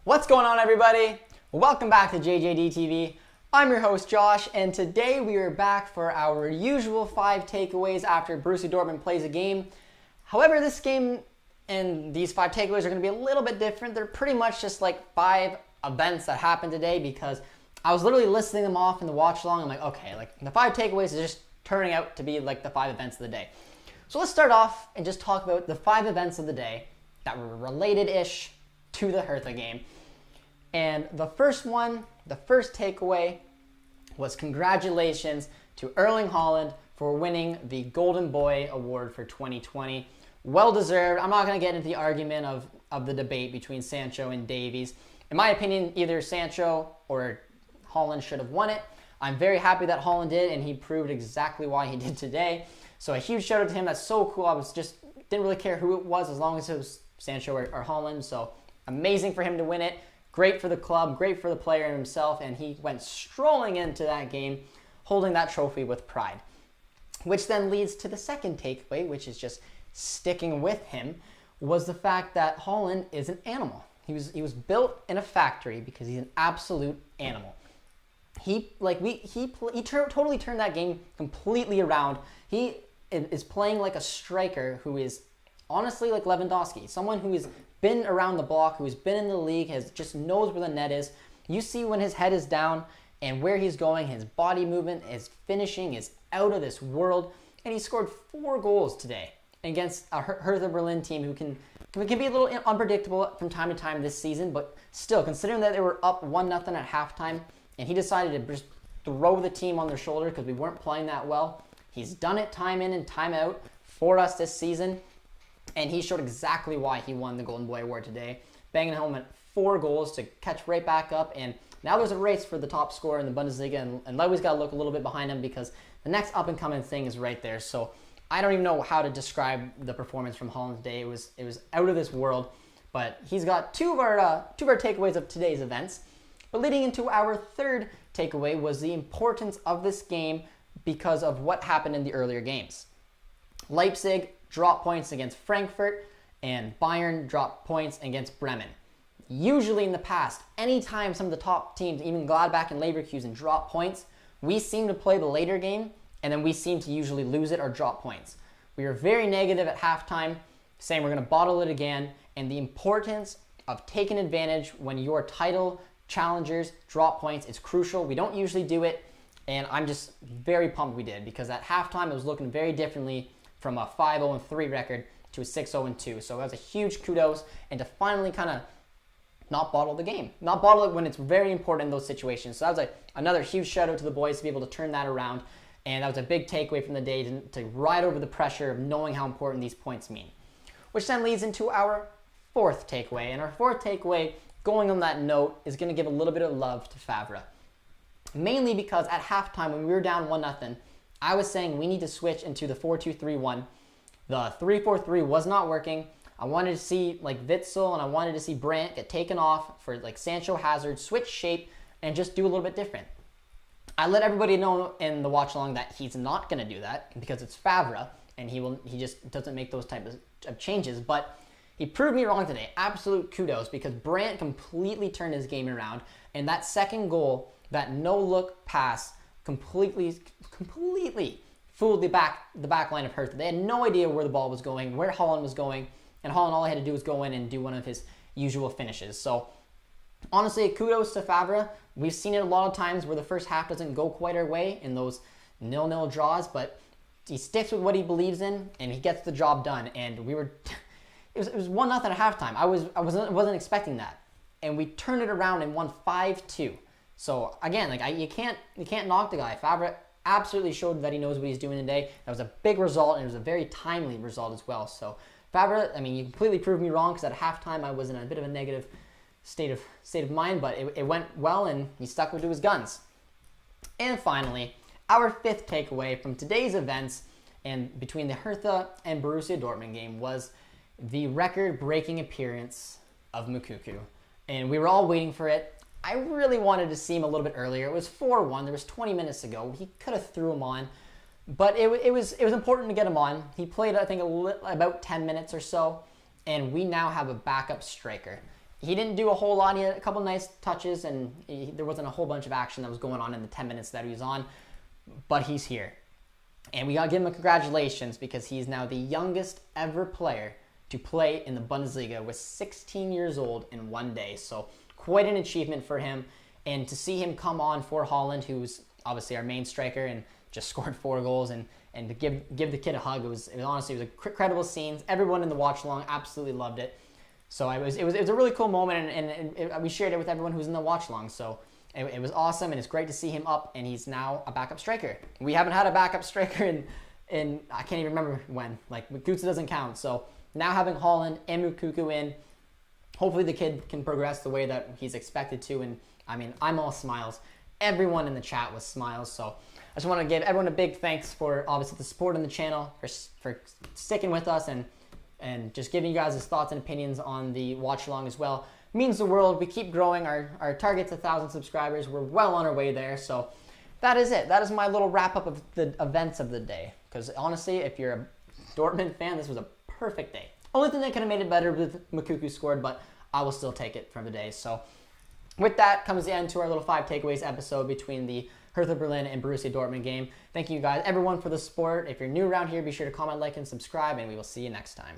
What's going on, everybody? Welcome back to JJD TV. I'm your host, Josh, and today we are back for our usual 5 takeaways after Borussia Dortmund plays a game. However, this game and these 5 takeaways are going to be a little bit different. They're pretty much just like 5 events that happened today because I was literally listing them off in the watch along. I'm like, okay, like the 5 takeaways are just turning out to be like the 5 events of the day. So let's start off and just talk about the 5 events of the day that were related-ish to the Hertha game. And the first one, the first takeaway, was congratulations to Erling Haaland for winning the Golden Boy award for 2020. Well deserved. I'm not going to get into the argument of the debate between Sancho and Davies. In my opinion, either Sancho or Haaland should have won it. I'm very happy that Haaland did, and he proved exactly why he did today. So a huge shout out to him. That's so cool. Didn't really care who it was as long as it was Sancho or Haaland. So amazing for him to win it. Great for the club, great for the player himself, and he went strolling into that game holding that trophy with pride. Which then leads to the second takeaway, which is just sticking with him, was the fact that Haaland is an animal. He was built in a factory because he's an absolute animal. He totally turned that game completely around. He is playing like a striker who is honestly like Lewandowski, someone who has been around the block, who's been in the league, just knows where the net is. You see when his head is down and where he's going, his body movement, his finishing is out of this world. And he scored 4 goals today against a Hertha Berlin team who can be a little unpredictable from time to time this season, but still, considering that they were up 1-0 at halftime, and he decided to just throw the team on their shoulder because we weren't playing that well. He's done it time in and time out for us this season. And he showed exactly why he won the Golden Boy Award today, banging home at 4 goals to catch right back up. And now there's a race for the top scorer in the Bundesliga, and Lewy's got to look a little bit behind him because the next up-and-coming thing is right there. So I don't even know how to describe the performance from Haaland today. It was out of this world. But he's got two of our takeaways of today's events. But leading into our third takeaway was the importance of this game because of what happened in the earlier games. Leipzig dropped points against Frankfurt, and Bayern dropped points against Bremen. Usually in the past, anytime some of the top teams, even Gladbach and Leverkusen, drop points, we seem to play the later game, and then we seem to usually lose it or drop points. We were very negative at halftime, saying we're going to bottle it again, and the importance of taking advantage when your title challengers drop points is crucial. We don't usually do it, and I'm just very pumped we did, because at halftime it was looking very differently from a 5-0-3 record to a 6-0-2. So that was a huge kudos, and to finally kind of not bottle the game. Not bottle it when it's very important in those situations. So that was another huge shout out to the boys to be able to turn that around, and that was a big takeaway from the day to ride over the pressure of knowing how important these points mean. Which then leads into our fourth takeaway, and our fourth takeaway, going on that note, is going to give a little bit of love to Favre. Mainly because at halftime when we were down 1-0, I was saying we need to switch into the 4-2-3-1. The 3-4-3 was not working. I wanted to see like Witsel and I wanted to see Brandt get taken off for like Sancho, Hazard, switch shape, and just do a little bit different. I let everybody know in the watch along that he's not going to do that because it's Favre and he just doesn't make those types of changes. But he proved me wrong today. Absolute kudos, because Brandt completely turned his game around, and that second goal, that no-look pass, completely fooled the back line of Hertha. They had no idea where the ball was going, where Haaland was going, and Haaland, all he had to do was go in and do one of his usual finishes. So honestly, kudos to Favre. We've seen it a lot of times where the first half doesn't go quite our way in those 0-0 draws, but he sticks with what he believes in and he gets the job done. And it was 1-0 at halftime. I wasn't expecting that, and we turned it around and won 5-2. So again, you can't knock the guy. Favre absolutely showed that he knows what he's doing today. That was a big result, and it was a very timely result as well. So Favre, you completely proved me wrong, because at halftime I was in a bit of a negative state of mind, but it went well, and he stuck to his guns. And finally, our fifth takeaway from today's events and between the Hertha and Borussia Dortmund game was the record-breaking appearance of Moukoko. And we were all waiting for it. I really wanted to see him a little bit earlier. It was 4-1. There was 20 minutes to go. He could have threw him on. But it was important to get him on. He played, I think, about 10 minutes or so. And we now have a backup striker. he didn't do a whole lot. He had a couple nice touches, and there wasn't a whole bunch of action that was going on in the 10 minutes that he was on. But he's here. And we got to give him a congratulations because he's now the youngest ever player to play in the Bundesliga with 16 years old in one day. So quite an achievement for him. And to see him come on for Haaland, who's obviously our main striker and just scored 4 goals, and to give the kid a hug, it was honestly, it was incredible scenes. Everyone in the watch along absolutely loved it. So it was a really cool moment, and we shared it with everyone who was in the watch along. So it was awesome, and it's great to see him up, and he's now a backup striker. We haven't had a backup striker in I can't even remember when. Like, Moukoko doesn't count. So now having Haaland and Moukoko in, hopefully the kid can progress the way that he's expected to. And I mean, I'm all smiles. Everyone in the chat was smiles. So I just want to give everyone a big thanks for obviously the support on the channel, for sticking with us, and just giving you guys his thoughts and opinions on the watch along as well. It means the world. We keep growing. Our target's 1,000 subscribers. We're well on our way there. So that is it. That is my little wrap up of the events of the day. Because honestly, if you're a Dortmund fan, this was a perfect day. Only thing that could have made it better with Moukoko scored, but I will still take it from the day. So with that comes the end to our little 5 takeaways episode between the Hertha Berlin and Borussia Dortmund game. Thank you guys, everyone, for the support. If you're new around here, be sure to comment, like, and subscribe, and we will see you next time.